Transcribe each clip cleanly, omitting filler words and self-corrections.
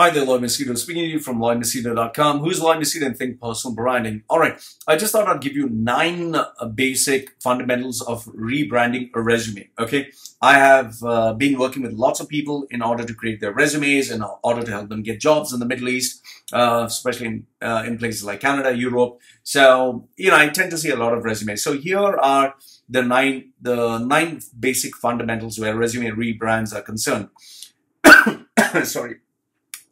Hi there, Machedo. Speaking to you from Machedo.com. Who's Machedo and Think Personal Branding? All right, I just thought I'd give you 9 basic fundamentals of rebranding a resume. Okay, I have been working with lots of people in order to create their resumes, in order to help them get jobs in the Middle East, especially in places like Canada, Europe. So, I tend to see a lot of resumes. So here are the nine basic fundamentals where resume rebrands are concerned. Sorry.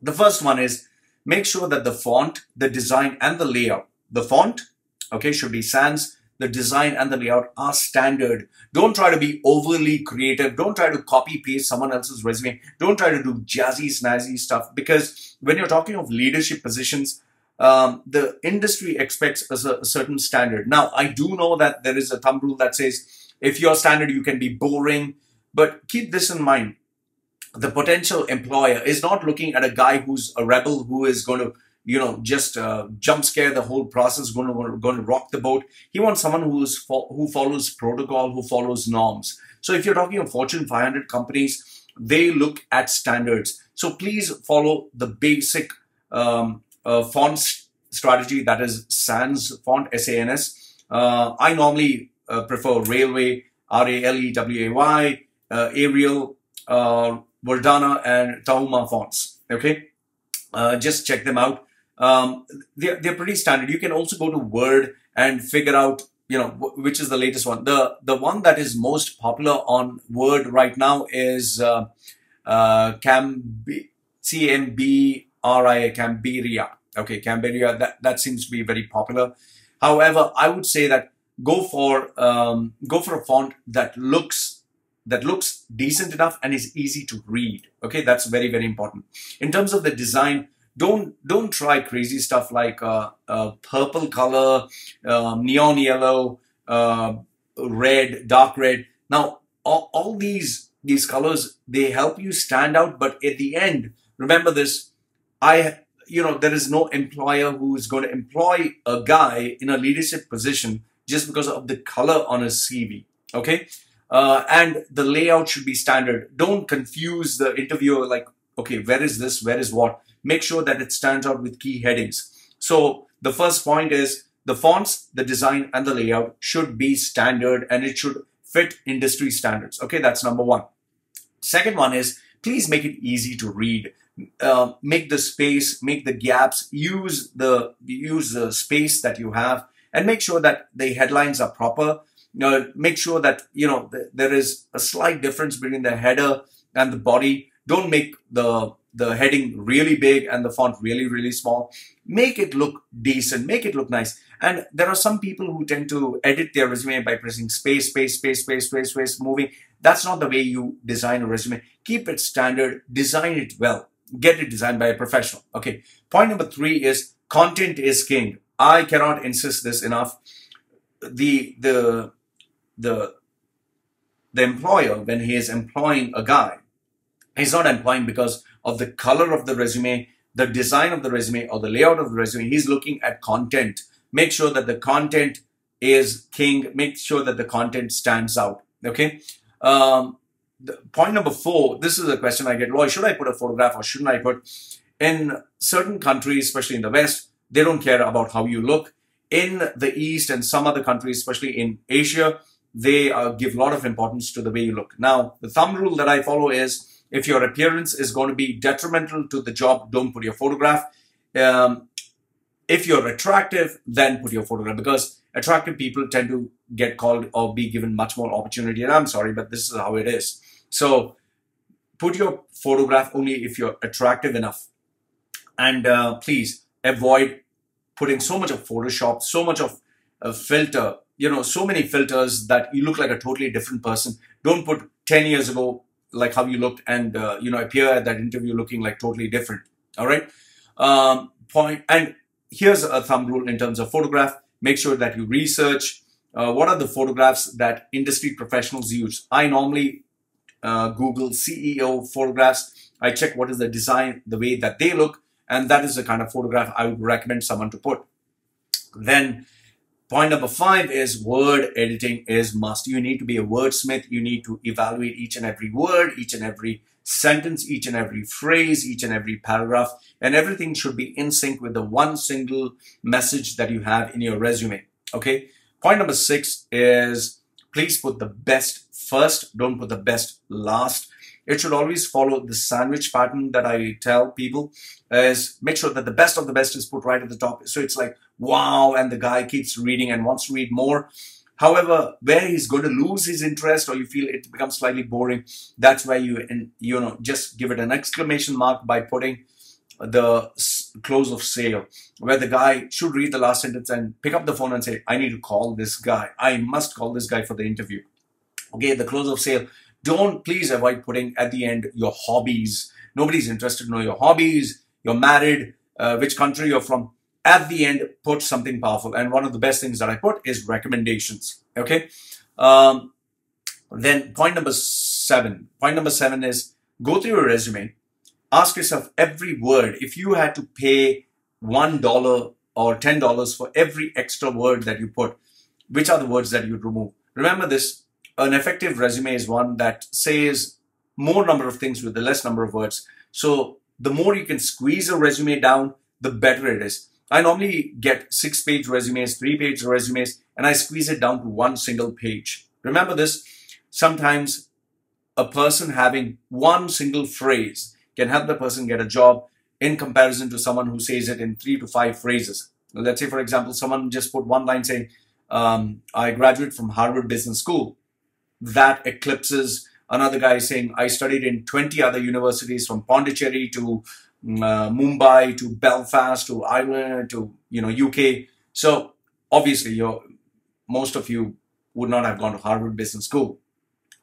The first one is make sure that the font, the design, and the layout, the font, okay, should be sans. The design and the layout are standard. Don't try to be overly creative. Don't try to copy paste someone else's resume. Don't try to do jazzy, snazzy stuff, because when you're talking of leadership positions, the industry expects a certain standard. Now, I do know that there is a thumb rule that says if you're standard, you can be boring, but keep this in mind. The potential employer is not looking at a guy who's a rebel who is going to, just jump scare the whole process, going to rock the boat. He wants someone who follows protocol, who follows norms. So if you're talking of Fortune 500 companies, they look at standards. So please follow the basic font strategy, that is sans font, S-A-N-S. I normally prefer Railway, R-A-L-E-W-A-Y, Arial, Verdana, and Tahuma fonts. Okay, just check them out. They're pretty standard. You can also go to Word and figure out which is the latest one. The one that is most popular on Word right now is Cambiria. Okay, Cambiria. That seems to be very popular. However, I would say that go for a font that looks decent enough and is easy to read. Okay, that's very, very important. In terms of the design, don't try crazy stuff like purple color, neon yellow, red, dark red. Now, all these colors, they help you stand out, but at the end, remember this, there is no employer who is going to employ a guy in a leadership position just because of the color on his CV. Okay. And the layout should be standard. Don't confuse the interviewer like, okay, where is this? Where is what? Make sure that it stands out with key headings. So the first point is the fonts, the design, and the layout should be standard and it should fit industry standards. Okay, that's number one. Second one is please make it easy to read. Make the space, make the gaps, use the space that you have, and make sure that the headlines are proper. Make sure that there is a slight difference between the header and the body. Don't make the heading really big and the font really, really small. Make it look decent. Make it look nice. And there are some people who tend to edit their resume by pressing space, moving. That's not the way you design a resume. Keep it standard. Design it well. Get it designed by a professional. Okay. Point number 3 is content is king. I cannot insist this enough. The employer, when he is employing a guy, he's not employing because of the color of the resume, the design of the resume, or the layout of the resume. He's looking at content. Make sure that the content is king. Make sure that the content stands out. Okay. Point number 4, this is a question I get, Lloyd, should I put a photograph or shouldn't I put? In certain countries, especially in the West, they don't care about how you look. In the East and some other countries, especially in Asia, they give a lot of importance to the way you look. Now, the thumb rule that I follow is if your appearance is going to be detrimental to the job, don't put your photograph. If you're attractive, then put your photograph, because attractive people tend to get called or be given much more opportunity. And I'm sorry, but this is how it is. So put your photograph only if you're attractive enough. And please avoid putting so much of Photoshop, so much of a filter, so many filters that you look like a totally different person. Don't put 10 years ago, like how you looked, and, appear at that interview looking like totally different. All right. And here's a thumb rule in terms of photograph. Make sure that you research what are the photographs that industry professionals use. I normally Google CEO photographs. I check what is the design, the way that they look, and that is the kind of photograph I would recommend someone to put. Then Point number 5 is word editing is must. You need to be a wordsmith. You need to evaluate each and every word, each and every sentence, each and every phrase, each and every paragraph, and everything should be in sync with the one single message that you have in your resume. Okay. Point number 6 is please put the best first. Don't put the best last. It should always follow the sandwich pattern that I tell people, is make sure that the best of the best is put right at the top. So it's like, wow, and the guy keeps reading and wants to read more. However, where he's going to lose his interest or you feel it becomes slightly boring, that's where you just give it an exclamation mark by putting the close of sale, where the guy should read the last sentence and pick up the phone and say, I need to call this guy. I must call this guy for the interview. Okay, the close of sale. Don't please avoid putting at the end your hobbies. Nobody's interested to know your hobbies. You're married, which country you're from. At the end, put something powerful. And one of the best things that I put is recommendations. Okay. Then point number 7. Point number 7 is go through your resume. Ask yourself every word. If you had to pay $1 or $10 for every extra word that you put, which are the words that you'd remove? Remember this. An effective resume is one that says more number of things with the less number of words. So the more you can squeeze a resume down, the better it is. I normally get 6-page resumes, 3-page resumes, and I squeeze it down to one single page. Remember this, sometimes a person having one single phrase can help the person get a job in comparison to someone who says it in 3 to 5 phrases. Let's say, for example, someone just put one line saying, I graduated from Harvard Business School. That eclipses another guy saying, I studied in 20 other universities from Pondicherry to Mumbai to Belfast to Ireland to UK. So obviously most of you would not have gone to Harvard Business School,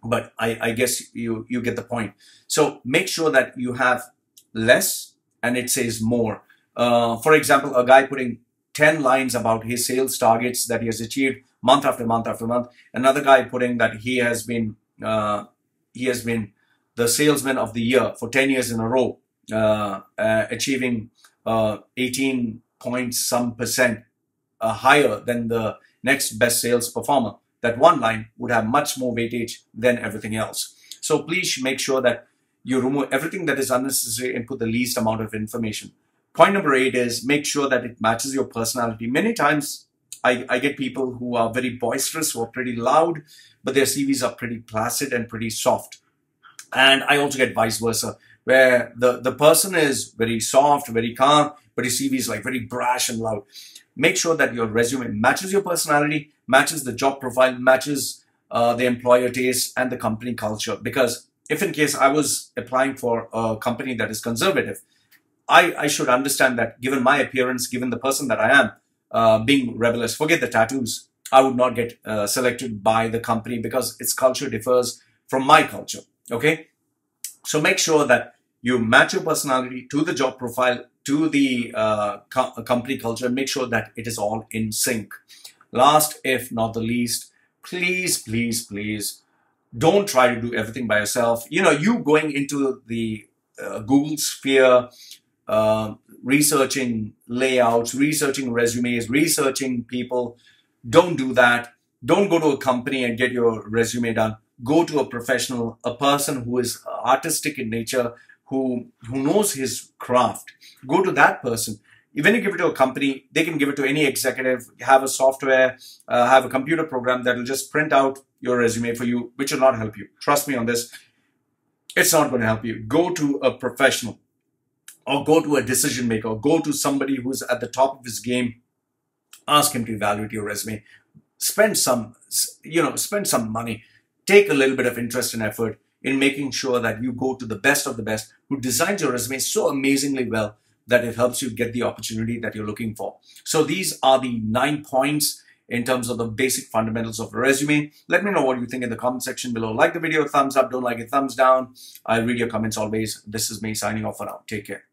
but I guess you get the point. So make sure that you have less and it says more. For example, a guy putting 10 lines about his sales targets that he has achieved month after month after month. Another guy putting that he has been the salesman of the year for 10 years in a row, achieving 18 point some percent higher than the next best sales performer. That one line would have much more weightage than everything else. So please make sure that you remove everything that is unnecessary and put the least amount of information. Point number 8 is make sure that it matches your personality. Many times I get people who are very boisterous, who are pretty loud, but their CVs are pretty placid and pretty soft. And I also get vice versa, where the person is very soft, very calm, but his CV is like very brash and loud. Make sure that your resume matches your personality, matches the job profile, matches the employer taste and the company culture. Because if in case I was applying for a company that is conservative, I should understand that given my appearance, given the person that I am, being rebellious, forget the tattoos, I would not get selected by the company because its culture differs from my culture. Okay, so make sure that you match your personality to the job profile, to the company culture, and make sure that it is all in sync. Last, if not the least, please, please, please don't try to do everything by yourself. You going into the Google sphere, researching layouts, researching resumes, researching people. Don't do that. Don't go to a company and get your resume done. Go to a professional, a person who is artistic in nature, who knows his craft. Go to that person. When you give it to a company, they can give it to any executive, have a software, have a computer program that will just print out your resume for you, which will not help you. Trust me on this. It's not going to help you. Go to a professional, or go to a decision maker, or go to somebody who's at the top of his game. Ask him to evaluate your resume. Spend some money. Take a little bit of interest and effort in making sure that you go to the best of the best who designs your resume so amazingly well that it helps you get the opportunity that you're looking for. So these are the 9 points in terms of the basic fundamentals of a resume. Let me know what you think in the comment section below. Like the video, thumbs up. Don't like it, thumbs down. I'll read your comments always. This is me signing off for now. Take care.